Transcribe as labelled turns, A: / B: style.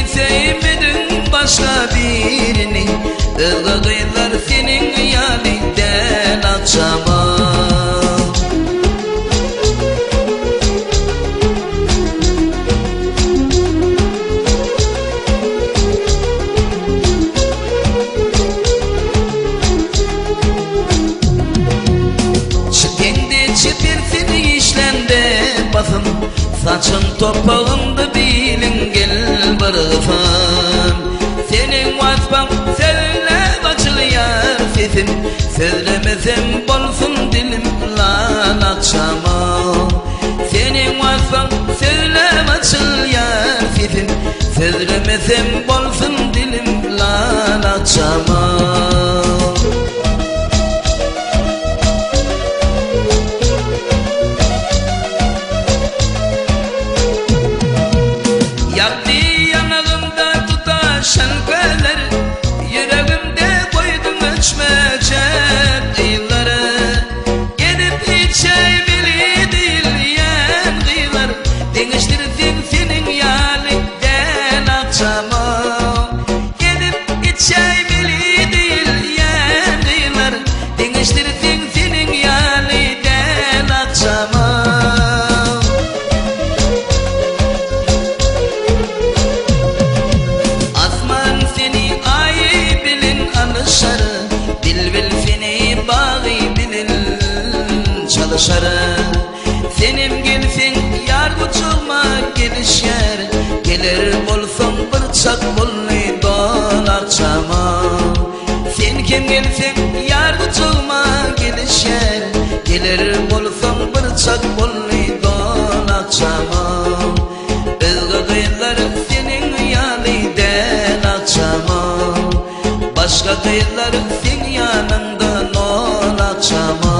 A: sevmedin başka birini. Ilgılar senin hayalinden açamam. Kendi çipirsin işlende basın, saçın topağında bilin gel barıfım. Senin vasfan söyle açılıyor sesim, söylemesem bolsun dilim lan akşama. Senin vasfan söyle açılıyor sesim, söylemesem bolsun dilim lan akşama. Yaktı yanağımda tutaşan köyler, yüreğimde koydum ölçmeyecek yılları. Gidip içeymeli diyen kıyılar, değiştirdin senin yalinden akşama. Gidip içeymeli diyen kıyılar, değiştirdin senin yalinden akşama. Senim gelsin yar uçulma gelişer, gelir bolsun bırçak bolni don akşama. Sen kim gelsin yar uçulma gelişer, gelir bolsun bırçak bolni don akşama. Ilgılar senin hayaliden akşama, başka kıyılar senin yanında non akşama.